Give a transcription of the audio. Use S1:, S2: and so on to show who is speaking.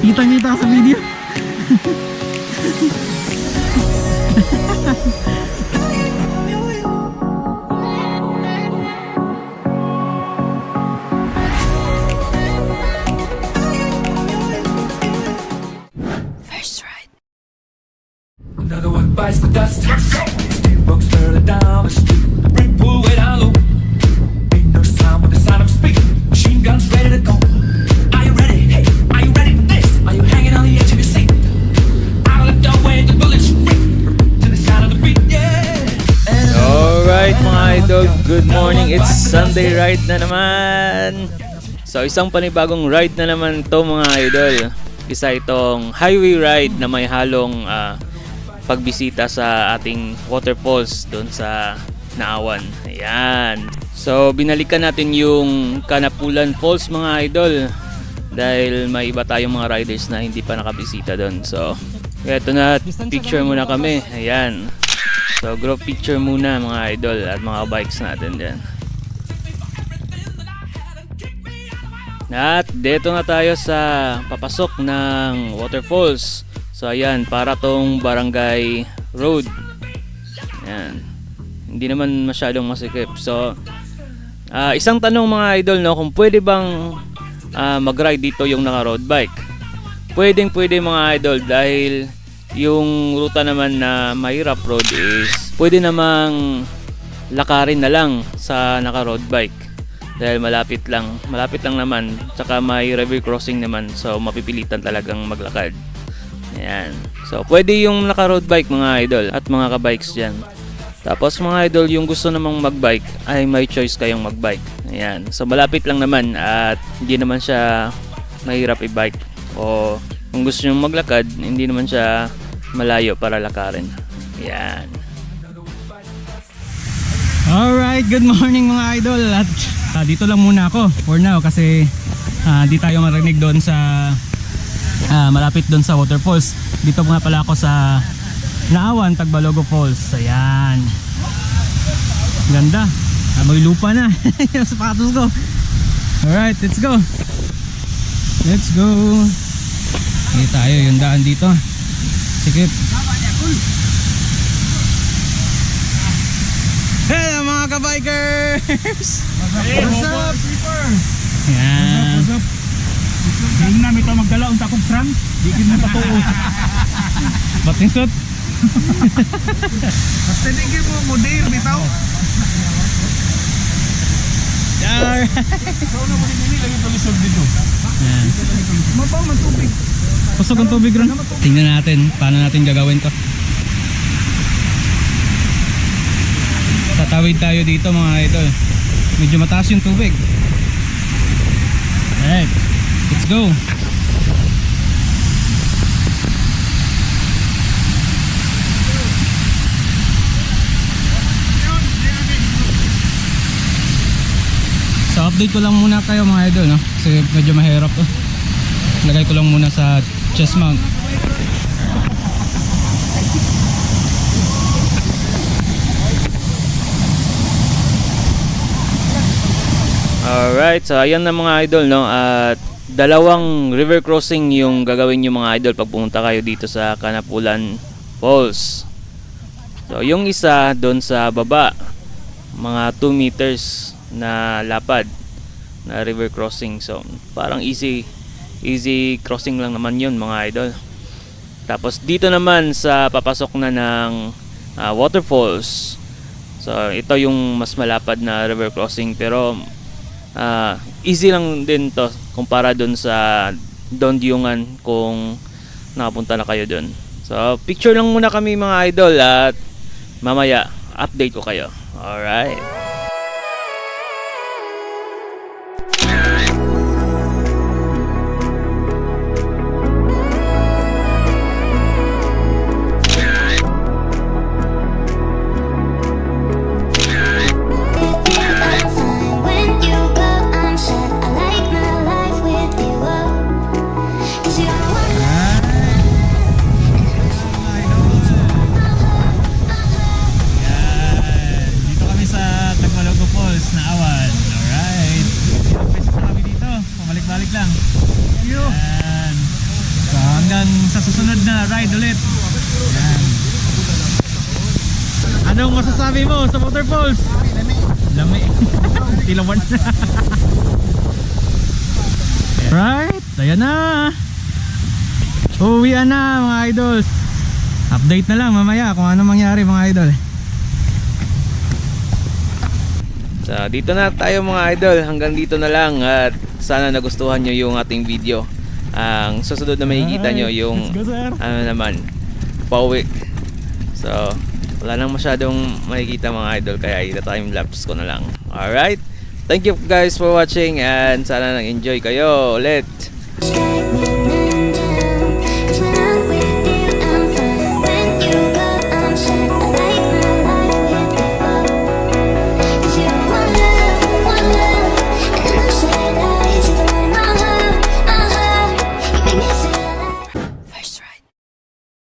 S1: Kitang-kita sa video.
S2: Another one bites the dust. Steamboats further down the street. Brick pull way down low. Ain't no sound but the sound of speed. Machine guns ready to go. Are you ready? Hey, are you ready for this? Are you hanging on the edge of your seat? Out of the doorway, the bullets rip to the sound of the beat. Yeah.
S3: Alright mga idol, good morning. It's Sunday ride na naman. So isang panibagong ride na naman to mga idol. Isa itong highway ride na may halong pagbisita sa ating waterfalls doon sa Naawan. Ayan. So binalikan natin yung Kanapulan Falls mga idol dahil may iba tayong mga riders na hindi pa nakabisita doon. So eto na, picture muna kami. Ayan. So group picture muna mga idol at mga bikes natin dyan. At dito na tayo sa papasok ng waterfalls. So ayan, para tong barangay road. Ayan. Hindi naman masyadong masikip. So isang tanong mga idol, no, kung pwede bang mag-ride dito yung naka road bike. Pwedeng pwede mga idol dahil yung ruta naman na mahirap road is pwede namang lakarin na lang sa naka road bike. Dahil malapit lang naman, tsaka may river crossing naman, so mapipilitan talagang maglakad. Ayan. So pwede yung naka road bike mga idol at mga ka-bikes dyan. Tapos mga idol, yung gusto namang mag-bike ay may choice kayong mag-bike. Ayan. So malapit lang naman at hindi naman siya mahirap i-bike. O kung gusto nyo maglakad, hindi naman siya malayo para lakarin. Ayan.
S1: Alright, good morning mga idol. At dito lang muna ako for now kasi di tayo marinig doon sa malapit doon sa waterfalls. Dito nga pala ako sa Naawan, Tagbalogo Falls. Ayan. Ganda. May lupa na. Yung sapatos ko. Alright, let's go. Let's go. Hindi tayo yung daan dito. Sikip. Hello mga ka-bikers!
S4: What's up?
S1: Ayan.
S4: What's up? Hindi namin ito magdala unta kong prank. Di kin mo patuo.
S1: Batisot.
S4: Basta hindi mo modir bitaw.
S1: Alright.
S4: Ikaw na mo din lagi palisod dito.
S1: Ayan.
S4: Mabang man tubig.
S1: Pusog ang tubig ron. Tingnan natin paano natin gagawin to. Tatawid tayo dito mga idol. Medyo mataas yung tubig. Alright, let's go. So update ko lang muna kayo mga idol, no? Kasi medyo mahirap to. Lagay ko lang muna sa chest mount.
S3: Alright, so ayan na mga idol, no? At dalawang river crossing yung gagawin nyo mga idol pag pumunta kayo dito sa Kanapulan Falls. So yung isa doon sa baba, mga 2 meters na lapad na river crossing. So parang easy crossing lang naman yun mga idol. Tapos dito naman sa papasok na ng waterfalls. So ito yung mas malapad na river crossing, pero easy lang din to kumpara dun sa Don Diungan kung nakapunta na kayo dun. So picture lang muna kami mga idol at mamaya update ko kayo. Alright.
S1: na ride ulit. Yan. Anong masasabi mo sa waterfalls? Lami. Tilawan na. Right, ayan na. Uwian na mga idol. Update na lang mamaya kung ano mangyari mga idol.
S3: So dito na tayo mga idol, hanggang dito na lang at sana nagustuhan nyo yung ating video. Ang susunod na makikita nyo yung
S1: Let's go, sir.
S3: ano naman, pauwi. So wala nang masyadong makikita mga idol, kaya ita-time lapse ko na lang. Alright, thank you guys for watching and sana nang enjoy kayo ulit.